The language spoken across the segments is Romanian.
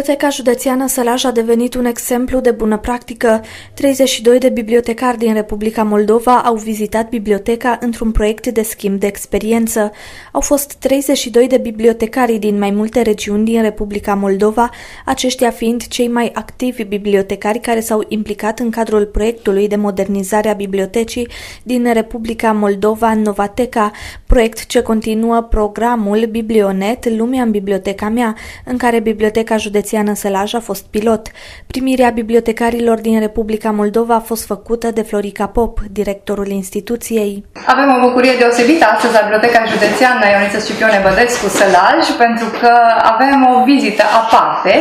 Biblioteca Județeană Sălaj a devenit un exemplu de bună practică. 32 de bibliotecari din Republica Moldova au vizitat biblioteca într-un proiect de schimb de experiență. Au fost 32 de bibliotecari din mai multe regiuni din Republica Moldova, aceștia fiind cei mai activi bibliotecari care s-au implicat în cadrul proiectului de modernizare a bibliotecii din Republica Moldova Novateca, proiect ce continuă programul Biblionet, Lumea în biblioteca mea, în care Biblioteca Județeană Sălaj a fost pilot. Primirea bibliotecarilor din Republica Moldova a fost făcută de Florica Pop, directorul instituției. Avem o bucurie deosebită astăzi la Biblioteca Județeană Ioniță Scipione Bădescu Sălaj, pentru că avem o vizită aparte.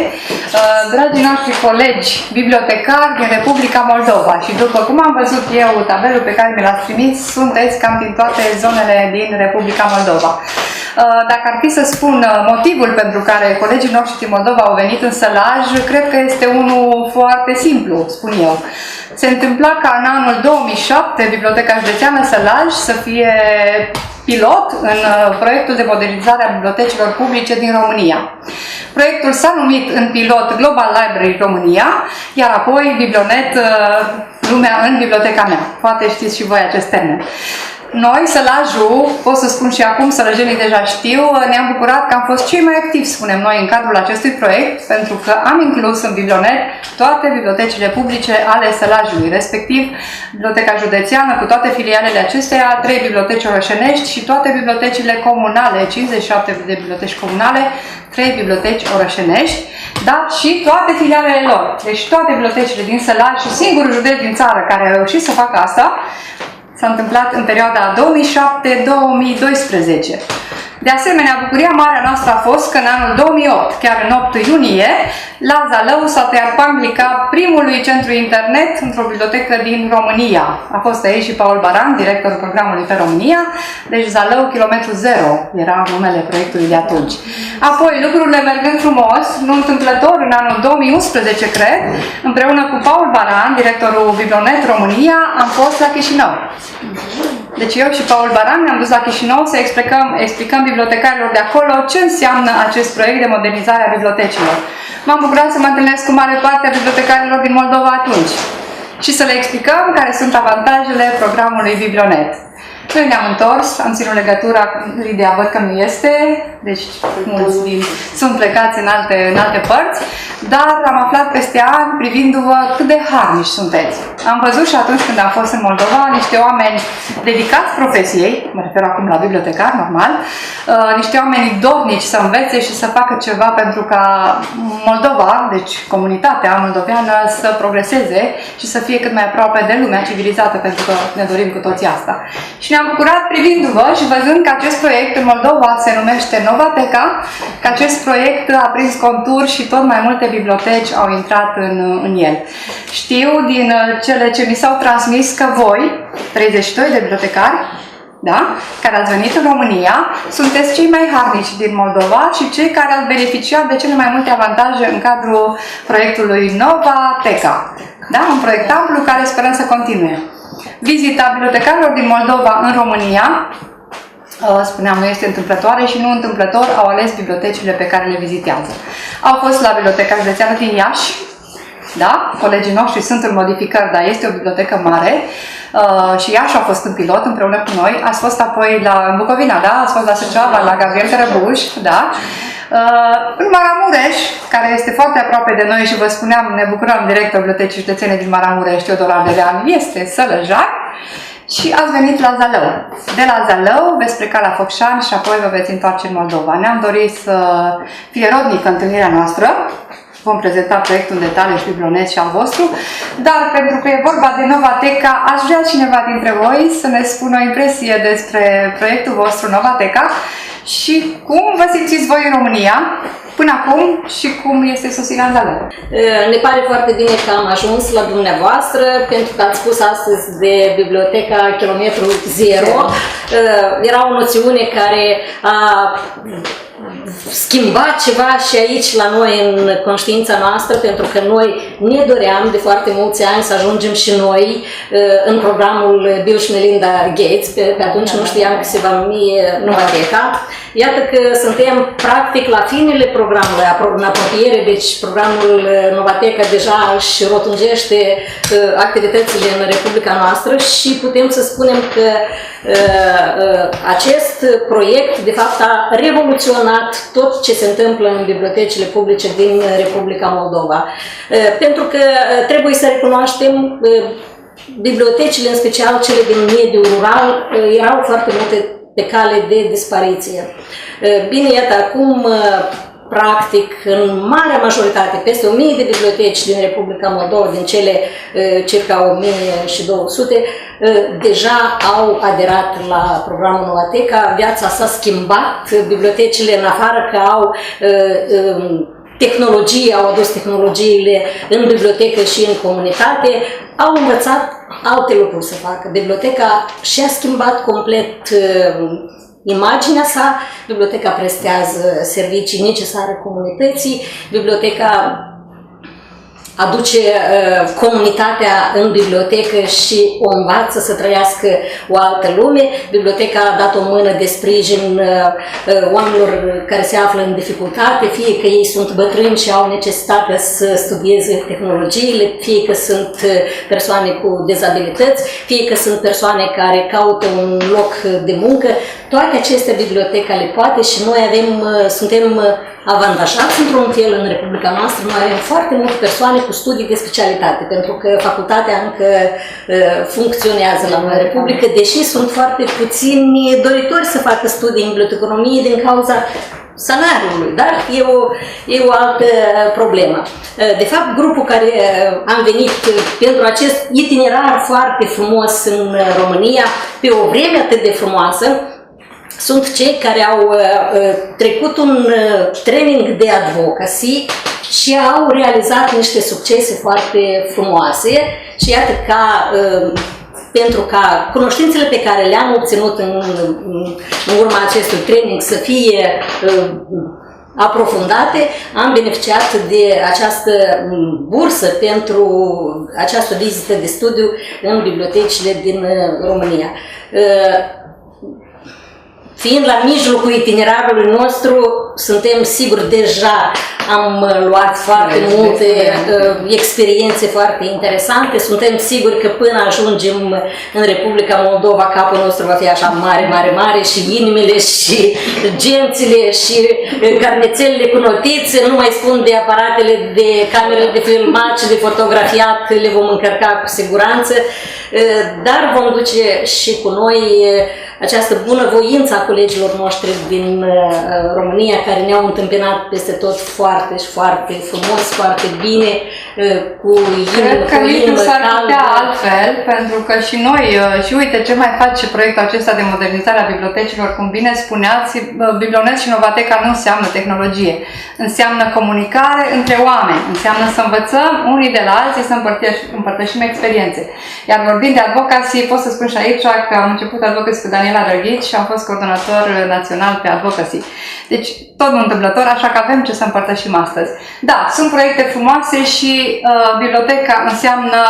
Dragii noștri colegi bibliotecari din Republica Moldova, și după cum am văzut eu tabelul pe care mi l-ați trimis, sunteți cam din toate zonele din Republica Moldova. Dacă ar fi să spun motivul pentru care colegii noștri din Moldova au venit în Sălaj, cred că este unul foarte simplu, spun eu. Se întâmpla ca în anul 2007 Biblioteca Județeană Sălaj să fie pilot în proiectul de modernizare a bibliotecilor publice din România. Proiectul s-a numit în pilot Global Library România, iar apoi Biblionet, Lumea în biblioteca mea. Poate știți și voi acest termen. Noi, Sălajul, pot să spun și acum, sălăjenii deja știu, ne-am bucurat că am fost cei mai activi, spunem noi, în cadrul acestui proiect, pentru că am inclus în Biblionet toate bibliotecile publice ale Sălajului, respectiv Biblioteca Județeană cu toate filialele acesteia, 3 biblioteci orășenești și toate bibliotecile comunale, 57 de biblioteci comunale, 3 biblioteci orășenești, dar și toate filialele lor. Deci toate bibliotecile din Sălaj și singurul județ din țară care a reușit să facă asta, s-a întâmplat în perioada 2007-2012. De asemenea, bucuria mare a noastră a fost că în anul 2008, chiar în 8 iunie, la Zalău s-a tăiat panglica primului centru internet într-o bibliotecă din România. A fost aici și Paul Baran, directorul programului pe România, deci Zalău kilometru zero era numele proiectului de atunci. Apoi, lucrurile mergând frumos, nu întâmplător, în anul 2011, cred, împreună cu Paul Baran, directorul Biblionet România, am fost la Chișinău. Deci eu și Paul Baran ne-am dus la Chișinău să explicăm bibliotecarilor de acolo ce înseamnă acest proiect de modernizare a bibliotecilor. M-am bucurat să mă întâlnesc cu mare parte a bibliotecarilor din Moldova atunci și să le explicăm care sunt avantajele programului Biblionet. Noi ne-am întors, am ținut legătura, Lidia văd că nu este, deci mulți sunt plecați în alte părți, dar am aflat peste ani, privindu-vă, cât de harnici sunteți. Am văzut și atunci când am fost în Moldova niște oameni dedicați profesiei, mă refer acum la bibliotecar, normal, niște oameni dornici să învețe și să facă ceva pentru ca Moldova, deci comunitatea moldoveană, să progreseze și să fie cât mai aproape de lumea civilizată, pentru că ne dorim cu toții asta. Și ne-am bucurat privindu-vă și văzând că acest proiect în Moldova se numește Novateca, că acest proiect a prins contur și tot mai multe biblioteci au intrat în el. Știu din cele ce mi s-au transmis că voi, 32 de bibliotecari, da, care ați venit în România, sunteți cei mai harnici din Moldova și cei care ați beneficiat de cele mai multe avantaje în cadrul proiectului Novateca. Da? Un proiect amplu care sperăm să continue. Vizita bibliotecarilor din Moldova în România, spuneam, nu este întâmplătoare și nu întâmplător au ales bibliotecile pe care le vizitează. Au fost la Biblioteca Județeană din Iași, da? Colegii noștri sunt în modificări, dar este o bibliotecă mare și Iași a fost în pilot împreună cu noi. Ați fost apoi în Bucovina, da? Ați fost la Suceava, la Gabriel Tărăbuș, da? În Maramureș, care este foarte aproape de noi și vă spuneam, ne bucurăm, directorul Bibliotecii Județene din Maramureș, Teodor Ardelean, este sălăjan. Și ați venit la Zalău. De la Zalău veți pleca la Focșani și apoi vă veți întoarce în Moldova. Ne-am dorit să fie rodnică întâlnirea noastră. Vom prezenta proiectul în detaliu și Biblionet și al vostru, dar pentru că e vorba de Novateca, aș vrea cineva dintre voi să ne spună o impresie despre proiectul vostru Novateca și cum vă simțiți voi în România până acum și cum este sosirea în Zalău. Ne pare foarte bine că am ajuns la dumneavoastră, pentru că ați spus astăzi de Biblioteca Kilometru Zero. Era o noțiune care a schimbat ceva și aici la noi în conștiința noastră, pentru că noi ne doream de foarte mulți ani să ajungem și noi în programul Bill și Melinda Gates, pe atunci nu știam că se va numi Novateca. Iată că suntem practic la finele programului, în apropiere, deci programul Novateca deja își rotunjește activitățile în Republica noastră și putem să spunem că acest proiect de fapt a revoluționat tot ce se întâmplă în bibliotecile publice din Republica Moldova. Pentru că trebuie să recunoaștem, bibliotecile, în special cele din mediul rural, erau foarte multe pe cale de dispariție. Bine, iată, acum, practic, în marea majoritate, peste 1000 de biblioteci din Republica Moldova, din cele circa 1200, deja au aderat la programul Novateca. Viața s-a schimbat, bibliotecile, în afară că au tehnologie, au adus tehnologiile în bibliotecă și în comunitate, au învățat alte lucruri să facă. Biblioteca și-a schimbat complet imaginea sa, biblioteca prestează servicii necesare comunității, biblioteca aduce comunitatea în bibliotecă și o învață să trăiască o altă lume. Biblioteca a dat o mână de sprijin oamenilor care se află în dificultate, fie că ei sunt bătrâni și au necesitatea să studieze tehnologiile, fie că sunt persoane cu dezabilități, fie că sunt persoane care caută un loc de muncă. Toate acestea biblioteca le poate și noi suntem avantajați într-un fel în Republica noastră. Noi avem foarte multe persoane cu studii de specialitate, pentru că facultatea încă funcționează la noi în Republică, deși sunt foarte puțini doritori să facă studii în biblioteconomie din cauza salariului, dar e o altă problemă. De fapt, grupul care am venit pentru acest itinerar foarte frumos în România, pe o vreme atât de frumoasă, sunt cei care au trecut un training de advocacy și au realizat niște succese foarte frumoase și iată pentru ca cunoștințele pe care le-am obținut în urma acestui training să fie aprofundate, am beneficiat de această bursă pentru această vizită de studiu în bibliotecile din România. Fiind la mijlocul itinerarului nostru, suntem siguri deja am luat foarte multe experiențe foarte interesante. Suntem siguri că până ajungem în Republica Moldova, capul nostru va fi așa mare, mare, mare și inimile și gențile și carnețelele cu notițe, nu mai spun de aparatele de camerele de filmat și de fotografiat, le vom încărca cu siguranță, dar vom duce și cu noi această bunăvoință a colegilor noștri din România, care ne-au întâmpinat peste tot foarte și foarte frumos, foarte bine, cu inimă, cred că nici nu s-ar putea altfel, pentru că și noi, și uite ce mai face proiectul acesta de modernizare a bibliotecilor, cum bine spuneați, Biblionet și Novateca nu înseamnă tehnologie, înseamnă comunicare între oameni, înseamnă să învățăm unii de la alții, să împărtășim experiențe. Iar vorbind de advocacy, pot să spun și aici că am început advocacy cu Daniela Drăghici și am fost coordonator național pe advocacy. Deci, tot întâmplător, așa că avem ce să împărtășim astăzi. Da, sunt proiecte frumoase și biblioteca înseamnă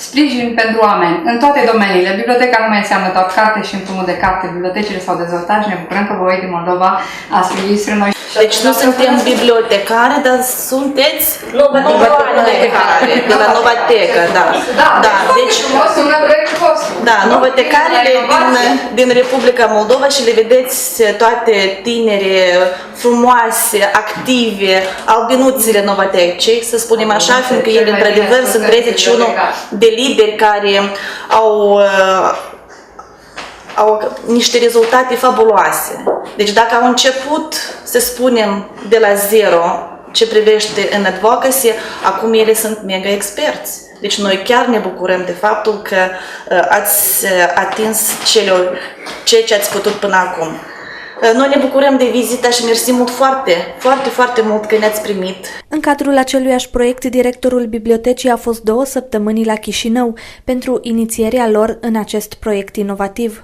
sprijin pentru oameni în toate domeniile. Biblioteca nu mai înseamnă doar carte și împrumut de carte. Bibliotecile s-au dezvoltat și ne bucurăm că voi din Moldova ați venit spre noi. Deci nu suntem bibliotecare, dar sunteți Novatecare, de la Novateca, da. Da, deci sună proiectul vostru. Da, Novatecarele din Republica Moldova și le vedeți toate tinere, frumoase, active, albinuțele Novatecii, să spunem așa, fiindcă ele într-adevăr sunt 31 de lideri care au niște rezultate fabuloase. Deci dacă au început, să spunem, de la zero ce privește în advocacy, acum ele sunt mega experți. Deci noi chiar ne bucurăm de faptul că ați atins ceea ce ați putut până acum. Noi ne bucurăm de vizită și mersi mult foarte mult că ne-ați primit. În cadrul aceluiași proiect, directorul bibliotecii a fost 2 săptămâni la Chișinău pentru inițierea lor în acest proiect inovativ.